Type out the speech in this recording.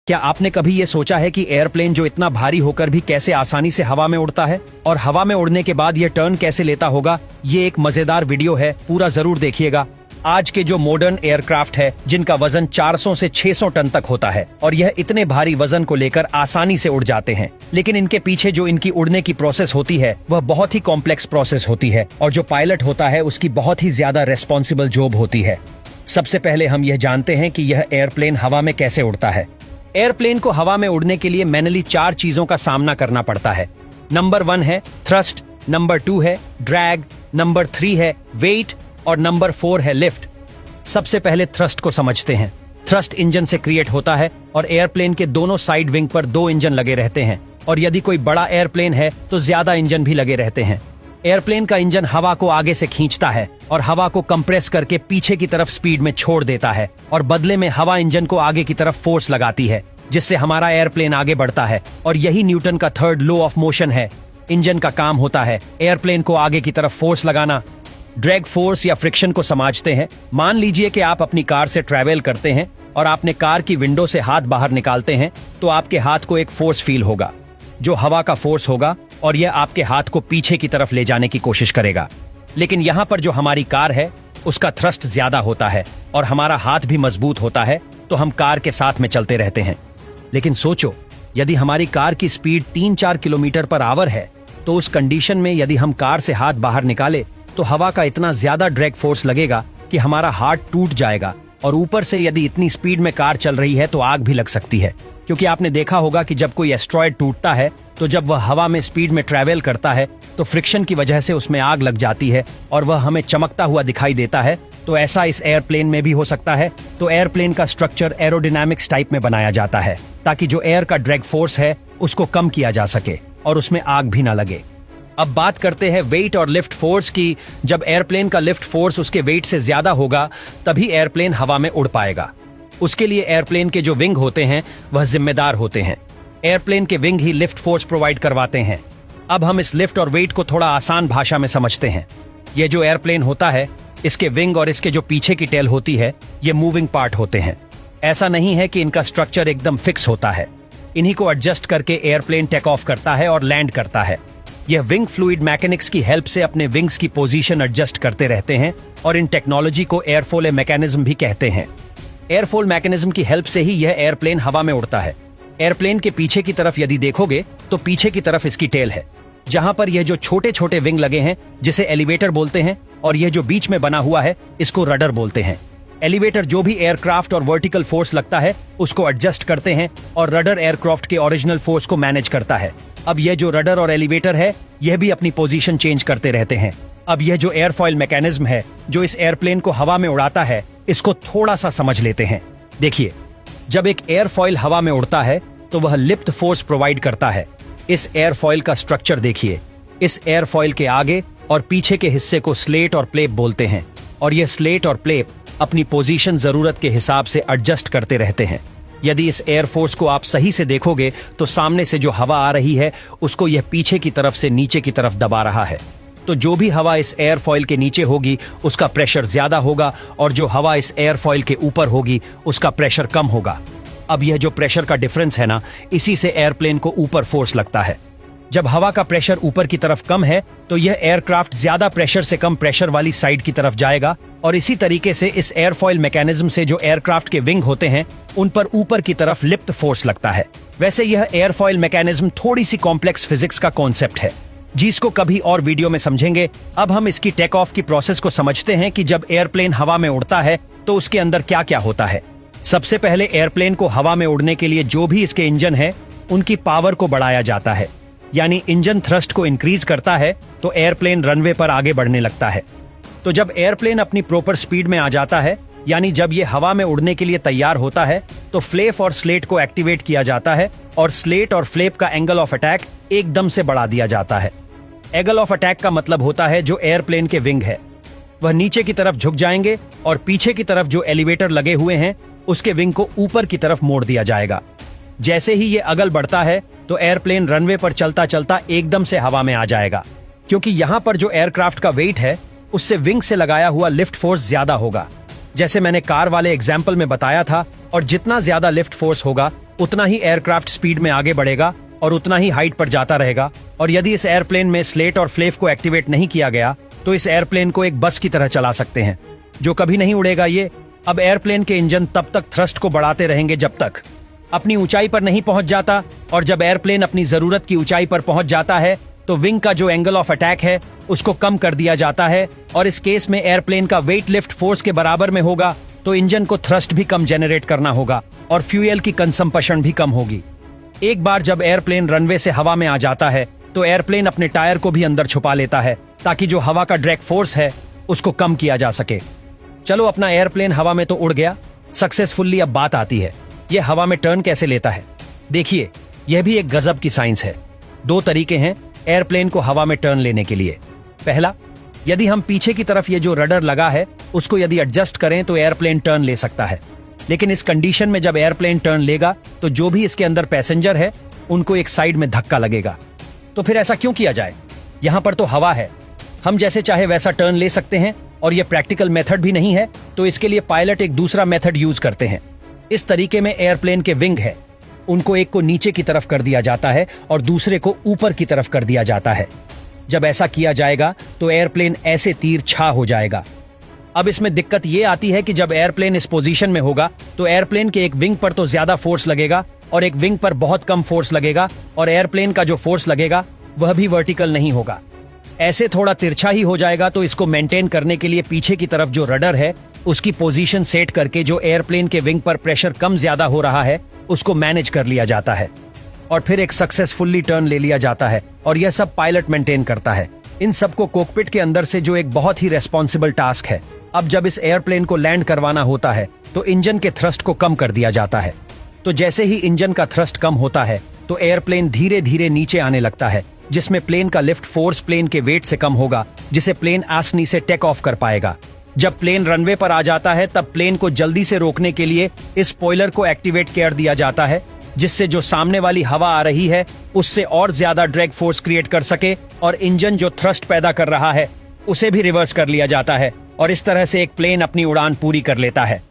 क्या आपने कभी ये सोचा है कि एयरप्लेन जो इतना भारी होकर भी कैसे आसानी से हवा में उड़ता है और हवा में उड़ने के बाद ये टर्न कैसे लेता होगा? ये एक मजेदार वीडियो है, पूरा जरूर देखिएगा। आज के जो मॉडर्न एयरक्राफ्ट है जिनका वजन 400 से 600 टन तक होता है और यह इतने भारी वजन को लेकर आसानी से उड़ जाते हैं, लेकिन इनके पीछे जो इनकी उड़ने की प्रोसेस होती है वह बहुत ही कॉम्प्लेक्स प्रोसेस होती है और जो पायलट होता है उसकी बहुत ही ज्यादा रेस्पॉन्सिबल जॉब होती है। सबसे पहले हम यह जानते हैं कि यह एयरप्लेन हवा में कैसे उड़ता है। एयरप्लेन को हवा में उड़ने के लिए मैनुअली 4 चीजों का सामना करना पड़ता है। नंबर 1 है थ्रस्ट, नंबर 2 है ड्रैग, नंबर 3 है वेट और नंबर 4 है लिफ्ट। सबसे पहले थ्रस्ट को समझते हैं। थ्रस्ट इंजन से क्रिएट होता है और एयरप्लेन के दोनों साइड विंग पर 2 इंजन लगे रहते हैं और यदि कोई बड़ा एयरप्लेन है तो ज्यादा इंजन भी लगे रहते हैं। एयरप्लेन का इंजन हवा को आगे से खींचता है और हवा को कंप्रेस करके पीछे की तरफ स्पीड में छोड़ देता है और बदले में हवा इंजन को आगे की तरफ फोर्स लगाती है, जिससे हमारा एयरप्लेन आगे बढ़ता है और यही न्यूटन का 3rd लॉ ऑफ मोशन है। इंजन का काम होता है एयरप्लेन को आगे की तरफ फोर्स लगाना। ड्रैग फोर्स या फ्रिक्शन को समझते हैं। मान लीजिए कि आप अपनी कार से ट्रैवल करते हैं और आपने कार की विंडो से हाथ बाहर निकालते हैं तो आपके हाथ को एक फोर्स फील होगा जो हवा का फोर्स होगा और यह आपके हाथ को पीछे की तरफ ले जाने की कोशिश करेगा। लेकिन यहाँ पर जो हमारी कार है उसका थ्रस्ट ज्यादा होता है और हमारा हाथ भी मजबूत होता है, तो हम कार के साथ में चलते रहते हैं। लेकिन सोचो, यदि हमारी कार की स्पीड 3-4 किलोमीटर पर आवर है तो उस कंडीशन में यदि हम कार से हाथ बाहर निकाले तो हवा का इतना ज्यादा ड्रैग फोर्स लगेगा कि हमारा हाथ टूट जाएगा और ऊपर से यदि इतनी स्पीड में कार चल रही है तो आग भी लग सकती है। क्योंकि आपने देखा होगा कि जब कोई एस्ट्रॉयड टूटता है तो जब वह हवा में स्पीड में ट्रैवल करता है तो फ्रिक्शन की वजह से उसमें आग लग जाती है और वह हमें चमकता हुआ दिखाई देता है। तो ऐसा इस एयरप्लेन में भी हो सकता है। तो एयरप्लेन का स्ट्रक्चर एरोडायनामिक्स टाइप में बनाया जाता है ताकि जो एयर का ड्रैग फोर्स है उसको कम किया जा सके और उसमें आग भी ना लगे। अब बात करते हैं वेट और लिफ्ट फोर्स की। जब एयरप्लेन का लिफ्ट फोर्स उसके वेट से ज्यादा होगा तभी एयरप्लेन हवा में उड़ पाएगा। उसके लिए एयरप्लेन के जो विंग होते हैं वह जिम्मेदार होते हैं। एयरप्लेन के विंग ही लिफ्ट फोर्स प्रोवाइड करवाते हैं। अब हम इस लिफ्ट और वेट को थोड़ा आसान भाषा में समझते हैं। ये जो एयरप्लेन होता है इसके विंग और इसके जो पीछे की टेल होती है ये मूविंग पार्ट होते हैं। ऐसा नहीं है कि इनका स्ट्रक्चर एकदम फिक्स होता है। इन्हीं को एडजस्ट करके एयरप्लेन टेक ऑफ करता है और लैंड करता है। यह विंग फ्लूइड मैकेनिक्स की हेल्प से अपने विंग्स की पोजीशन एडजस्ट करते रहते हैं और इन टेक्नोलॉजी को एयरफोल मैकेनिज्म भी कहते हैं। एयरफोल मैकेनिज्म की हेल्प से ही यह एयरप्लेन हवा में उड़ता है। एयरप्लेन के पीछे की तरफ यदि देखोगे तो पीछे की तरफ इसकी टेल है, जहां पर यह जो छोटे छोटे विंग लगे हैं जिसे एलिवेटर बोलते हैं और यह जो बीच में बना हुआ है इसको रडर बोलते हैं। एलिवेटर जो भी एयरक्राफ्ट और वर्टिकल फोर्स लगता है उसको एडजस्ट करते हैं और रडर एयरक्राफ्ट के ओरिजिनल फोर्स को मैनेज करता है। अब यह जो रडर और एलिवेटर है यह भी अपनी पोजीशन चेंज करते रहते हैं। अब यह जो एयरफॉइल मैकेनिज्म है जो इस एयरप्लेन को हवा में उड़ाता है इसको थोड़ा सा समझ लेते हैं। देखिए, जब एक एयरफॉइल हवा में उड़ता है तो वह लिफ्ट फोर्स प्रोवाइड करता है। इस एयरफॉइल का स्ट्रक्चर देखिए। इस एयरफॉइल के आगे और पीछे के हिस्से को स्लेट और प्लेप बोलते हैं और यह स्लेट और प्लेप अपनी पोजीशन जरूरत के हिसाब से एडजस्ट करते रहते हैं। यदि इस एयरफोर्स को आप सही से देखोगे तो सामने से जो हवा आ रही है उसको यह पीछे की तरफ से नीचे की तरफ दबा रहा है। तो जो भी हवा इस एयरफॉइल के नीचे होगी उसका प्रेशर ज्यादा होगा और जो हवा इस एयरफॉइल के ऊपर होगी उसका प्रेशर कम होगा। अब यह जो प्रेशर का डिफरेंस है ना, इसी से एयरप्लेन को ऊपर फोर्स लगता है। जब हवा का प्रेशर ऊपर की तरफ कम है तो यह एयरक्राफ्ट ज्यादा प्रेशर से कम प्रेशर वाली साइड की तरफ जाएगा और इसी तरीके से इस एयरफॉइल मैकेनिज्म से जो एयरक्राफ्ट के विंग होते हैं उन पर ऊपर की तरफ लिफ्ट फोर्स लगता है। वैसे यह एयरफॉइल मैकेनिज्म थोड़ी सी कॉम्प्लेक्स फिजिक्स का कॉन्सेप्ट है जिसको कभी और वीडियो में समझेंगे। अब हम इसकी टेक ऑफ की प्रोसेस को समझते हैं कि जब एयरप्लेन हवा में उड़ता है तो उसके अंदर क्या क्या होता है। सबसे पहले एयरप्लेन को हवा में उड़ने के लिए जो भी इसके इंजन है उनकी पावर को बढ़ाया जाता है, यानी इंजन थ्रस्ट को इंक्रीज करता है तो एयरप्लेन रनवे पर आगे बढ़ने लगता है। तो जब एयरप्लेन अपनी प्रॉपर स्पीड में आ जाता है, यानी जब ये हवा में उड़ने के लिए तैयार होता है, तो फ्लेप और स्लेट को एक्टिवेट किया जाता है और स्लेट और फ्लेप का एंगल ऑफ अटैक एकदम से बढ़ा दिया जाता है। एंगल ऑफ अटैक का मतलब होता है जो एयरप्लेन के विंग है वह नीचे की तरफ झुक जाएंगे और पीछे की तरफ जो एलिवेटर लगे हुए हैं उसके विंग को ऊपर की तरफ मोड़ दिया जाएगा। जैसे ही ये अगल बढ़ता है तो एयरप्लेन रनवे पर चलता चलता एकदम से हवा में आ जाएगा, क्योंकि यहाँ पर जो एयरक्राफ्ट का वेट है उससे विंग से लगाया हुआ लिफ्ट फोर्स ज्यादा होगा। जैसे मैंने कार वाले एग्जाम्पल में बताया था, और जितना ज्यादा लिफ्ट फोर्स होगा उतना ही एयरक्राफ्ट स्पीड में आगे बढ़ेगा और उतना ही हाइट पर जाता रहेगा। और यदि इस एयरप्लेन में स्लेट और फ्लेप को एक्टिवेट नहीं किया गया तो इस एयरप्लेन को एक बस की तरह चला सकते हैं जो कभी नहीं उड़ेगा। ये अब एयरप्लेन के इंजन तब तक थ्रस्ट को बढ़ाते रहेंगे जब तक अपनी ऊंचाई पर नहीं पहुंच जाता, और जब एयरप्लेन अपनी जरूरत की ऊंचाई पर पहुंच जाता है तो विंग का जो एंगल ऑफ अटैक है उसको कम कर दिया जाता है, और इस केस में एयरप्लेन का वेट लिफ्ट फोर्स के बराबर में होगा तो इंजन को थ्रस्ट भी कम जनरेट करना होगा और फ्यूल की कंजम्पशन भी कम होगी। एक बार जब एयरप्लेन रनवे से हवा में आ जाता है तो एयरप्लेन अपने टायर को भी अंदर छुपा लेता है ताकि जो हवा का ड्रैग फोर्स है उसको कम किया जा सके। चलो, अपना एयरप्लेन हवा में तो उड़ गया सक्सेसफुली। अब बात आती है ये हवा में टर्न कैसे लेता है। देखिए, यह भी एक गजब की साइंस है। दो तरीके हैं एयरप्लेन को हवा में टर्न लेने के लिए। पहला, यदि हम पीछे की तरफ ये जो रडर लगा है उसको यदि एडजस्ट करें तो एयरप्लेन टर्न ले सकता है। लेकिन इस कंडीशन में जब एयरप्लेन टर्न लेगा तो जो भी इसके अंदर पैसेंजर है उनको एक साइड में धक्का लगेगा। तो फिर ऐसा क्यों किया जाए? यहां पर तो हवा है, हम जैसे चाहे वैसा टर्न ले सकते हैं, और यह प्रैक्टिकल मेथड भी नहीं है तो इसके लिए पायलट एक दूसरा मेथड यूज करते हैं। इस तरीके में एयरप्लेन के विंग है, उनको एक को नीचे की तरफ कर दिया जाता है और दूसरे को ऊपर की तरफ कर दिया जाता है। जब ऐसा किया जाएगा तो एयरप्लेन ऐसे तीर छा हो जाएगा। अब इसमें दिक्कत यह आती है कि जब एयरप्लेन इस पोजीशन में होगा तो एयरप्लेन के एक विंग पर तो ज्यादा फोर्स लगेगा और एक विंग पर बहुत कम फोर्स लगेगा, और एयरप्लेन का जो फोर्स लगेगा वह भी वर्टिकल नहीं होगा, ऐसे थोड़ा तिरछा ही हो जाएगा। तो इसको मेंटेन करने के लिए पीछे की तरफ जो रडर है उसकी पोजीशन सेट करके जो एयरप्लेन के विंग पर प्रेशर कम ज्यादा हो रहा है उसको मैनेज कर लिया जाता है, और फिर एक सक्सेसफुली टर्न ले लिया जाता है, और यह सब पायलट मेंटेन करता है। इन सबको कॉकपिट के अंदर से, जो एक बहुत ही रेस्पॉन्सिबल टास्क है। अब जब इस एयरप्लेन को लैंड करवाना होता है तो इंजन के थ्रस्ट को कम कर दिया जाता है। तो जैसे ही इंजन का थ्रस्ट कम होता है तो एयरप्लेन धीरे धीरे नीचे आने लगता है, जिसमें प्लेन का लिफ्ट फोर्स प्लेन के वेट से कम होगा, जिसे प्लेन आसानी से टेक ऑफ कर पाएगा। जब प्लेन रनवे पर आ जाता है तब प्लेन को जल्दी से रोकने के लिए इस स्पॉइलर को एक्टिवेट कर दिया जाता है, जिससे जो सामने वाली हवा आ रही है उससे और ज्यादा ड्रैग फोर्स क्रिएट कर सके, और इंजन जो थ्रस्ट पैदा कर रहा है उसे भी रिवर्स कर लिया जाता है, और इस तरह से एक प्लेन अपनी उड़ान पूरी कर लेता है।